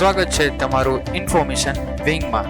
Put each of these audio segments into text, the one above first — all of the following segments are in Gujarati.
સ્વાગત છે તમારું ઇન્ફોર્મેશન વિંગમાં।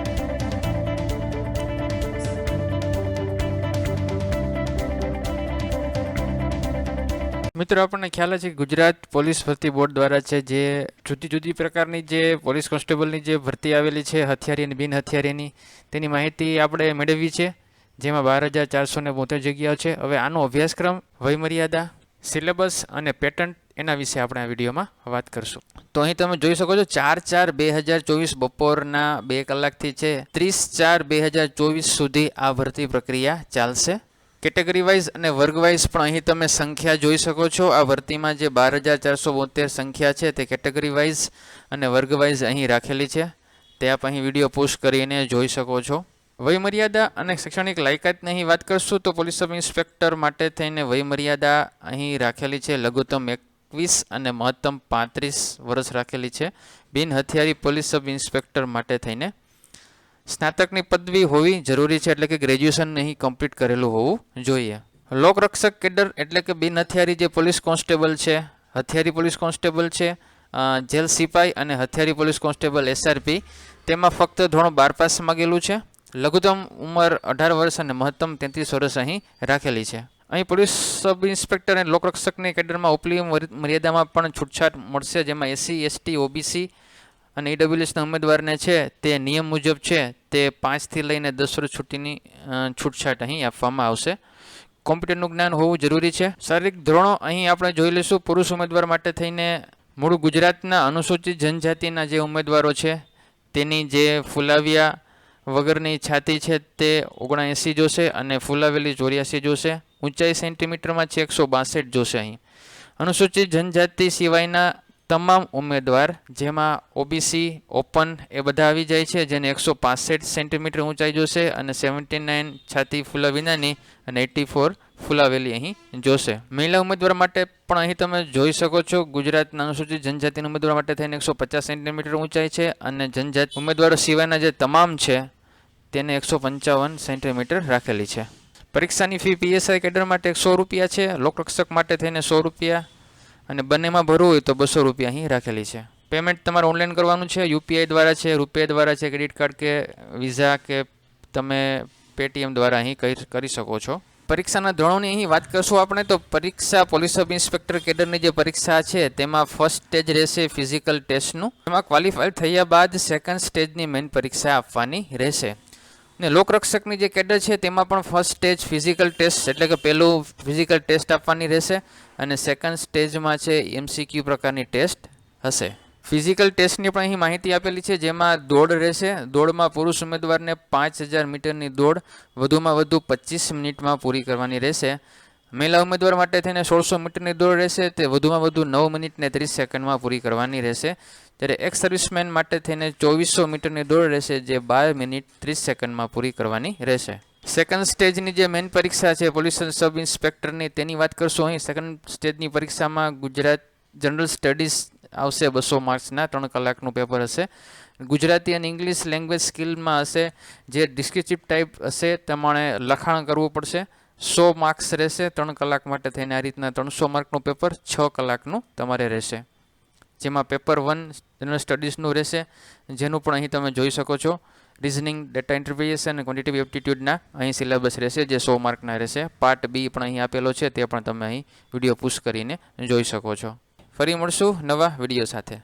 મિત્રો આપણને ખ્યાલ છે કે ગુજરાત પોલીસ ભરતી બોર્ડ દ્વારા છે જે જુદી જુદી પ્રકારની જે પોલીસ કોન્સ્ટેબલની જે ભરતી આવેલી છે હથિયારી અને બિન હથિયારીની તેની માહિતી આપણે મેળવી છે, જેમાં 12,472 જગ્યાઓ છે। હવે આનો અભ્યાસક્રમ, વયમર્યાદા, સિલેબસ અને પેટર્ન એના વિશે આપણે આ વિડીયોમાં વાત કરશું। તો અહીં તમે જોઈ શકો છો 4/4/2024 બપોરના 2 કલાકથી છે 30/4/2024 સુધી આ ભરતી પ્રક્રિયા ચાલશે। કેટેગરી વાઇઝ અને વર્ગ વાઇઝ પણ અહીં તમે સંખ્યા જોઈ શકો છો। આ ભરતીમાં જે 12,472 સંખ્યા છે તે કેટેગરી વાઇઝ અને વર્ગ વાઇઝ અહીં રાખેલી છે, તે આપ અહીં વિડીયો પોસ્ટ કરીને જોઈ શકો છો। વયમર્યાદા અને શૈક્ષણિક લાયકાતની અહીં વાત કરશું તો પોલીસ સબ ઇન્સ્પેક્ટર માટે થઈને વયમર્યાદા અહીં રાખેલી છે લઘુત્તમ 21 અને મહત્તમ 35 વર્ષ રાખેલી છે। બિન હથિયારી પોલીસ સબ ઇન્સ્પેક્ટર માટે થઈને સ્નાતકની પદવી હોવી જરૂરી છે, એટલે કે ગ્રેજ્યુએશન અહીં કમ્પ્લીટ કરેલું હોવું જોઈએ। લોકરક્ષક કેડર એટલે કે બિન હથિયારી જે પોલીસ કોન્સ્ટેબલ છે, હથિયારી પોલીસ કોન્સ્ટેબલ છે, જેલ સિપાઈ અને હથિયારી પોલીસ કોન્સ્ટેબલ SRP, તેમાં ફક્ત ધોરણ 12 પાસ માગેલું છે। લઘુત્તમ ઉંમર 18 વર્ષ અને મહત્તમ 33 વર્ષ અહીં રાખેલી છે। અહીં પોલીસ સબ ઇન્સ્પેક્ટર અને લોકરક્ષકની કેડરમાં ઉપલી મર્યાદામાં પણ છૂટછાટ મળશે, જેમાં SC, ST, OBC અને EWSના ઉમેદવારને છે તે નિયમ મુજબ છે તે 5 થી લઈને 10 વર્ષ સુધીની છૂટછાટ અહીં આપવામાં આવશે। કોમ્પ્યુટરનું જ્ઞાન હોવું જરૂરી છે। શારીરિક ધોરણો અહીં આપણે જોઈ લઈશું। પુરુષ ઉમેદવાર માટે થઈને મૂળ ગુજરાતના અનુસૂચિત જનજાતિના જે ઉમેદવારો છે તેની જે ફુલાવ્યા વગરની છાતી છે તે 79 જોશે અને ફુલાવેલી 84 જોશે। ઊંચાઈ સેન્ટીમીટરમાં છે 162 જોશે। અહીં અનુસૂચિત જનજાતિ સિવાયના તમામ ઉમેદવાર, જેમાં OBC, ઓપન એ બધા આવી જાય છે, જેને 165 સેન્ટીમીટર ઊંચાઈ જોશે અને 79 છાતી ફૂલા વિનાની અને 84 ફૂલાવેલી અહીં જોશે। મહિલા ઉમેદવાર માટે પણ અહીં તમે જોઈ શકો છો ગુજરાતના અનુસૂચિત જનજાતિના ઉમેદવાર માટે થઈને 150 સેન્ટીમીટર ઊંચાઈ છે અને જનજાતિ ઉમેદવારો સિવાયના જે તમામ છે તેને 155 સેન્ટીમીટર રાખેલી છે। પરીક્ષાની ફી PSI કેડર માટે 100 રૂપિયા છે, લોકરક્ષક માટે થઈને 100 રૂપિયા અને બંનેમાં ભરવું હોય તો 200 રૂપિયા અહીં રાખેલી છે। પેમેન્ટ તમારે ઓનલાઈન કરવાનું છે, UPI દ્વારા છે, રૂપિયા દ્વારા છે, ક્રેડિટ કાર્ડ કે વિઝા કે તમે પેટીએમ દ્વારા અહીં કરી શકો છો। પરીક્ષાના ધોરણોની અહીં વાત કરશું આપણે તો પરીક્ષા પોલીસ સબ ઇન્સ્પેક્ટર કેડરની જે પરીક્ષા છે તેમાં ફર્સ્ટ સ્ટેજ રહેશે ફિઝિકલ ટેસ્ટનું, એમાં ક્વોલિફાય થયા બાદ સેકન્ડ સ્ટેજની મેઇન પરીક્ષા આપવાની રહેશે। ને લોકરક્ષકની જે કેડર છે તેમાં પણ ફર્સ્ટ સ્ટેજ ફિઝિકલ ટેસ્ટ એટલે કે પહેલું ફિઝિકલ ટેસ્ટ આપવાની રહેશે અને સેકન્ડ સ્ટેજમાં છે MCQ પ્રકારની ટેસ્ટ હશે। ફિઝિકલ ટેસ્ટની પણ અહીં માહિતી આપેલી છે, જેમાં દોડ રહેશે। દોડમાં પુરુષ ઉમેદવારને 5000 મીટરની દોડ વધુમાં વધુ 25 મિનિટમાં પૂરી કરવાની રહેશે। મહિલા ઉમેદવાર માટે થઈને 1600 મીટરની દોડ રહેશે, તે વધુમાં વધુ 9 મિનિટ ને 30 સેકન્ડમાં પૂરી કરવાની રહેશે। જ્યારે એક્સ સર્વિસમેન માટે થઈને 2400 મીટરની દોડ રહેશે, જે 12 મિનિટ 30 સેકન્ડમાં પૂરી કરવાની રહેશે। સેકન્ડ સ્ટેજની જે મેઇન પરીક્ષા છે પોલીસ સબ ઇન્સ્પેક્ટરની તેની વાત કરશું। અહીં સેકન્ડ સ્ટેજની પરીક્ષામાં ગુજરાત જનરલ સ્ટડીઝ આવશે, 200 માર્ક્સના 3 કલાકનું પેપર હશે। ગુજરાતી અને ઇંગ્લિશ લેંગ્વેજ સ્કિલમાં હશે, જે ડિસ્ક્રિપ્ટિવ ટાઈપ હશે પ્રમાણે લખાણ કરવું પડશે। 100 માર્ક્સ રહેશે 3 કલાક માટે થઈને। આ રીતના 300 માર્કનું પેપર 6 કલાકનું તમારે રહેશે, જેમાં પેપર 1 જનરલ સ્ટડીઝનું રહેશે, જેનું પણ અહીં તમે જોઈ શકો છો। રિઝનિંગ, ડેટા ઇન્ટરપ્રિટેશન અને ક્વોન્ટિટેટિવ એપ્ટિટ્યૂડના અહીં સિલેબસ રહેશે, જે 100 માર્કના રહેશે। પાર્ટ B પણ અહીં આપેલો છે, તે પણ તમે અહીં વિડીયો પુશ કરીને જોઈ શકો છો। ફરી મળશું નવા વિડીયો સાથે।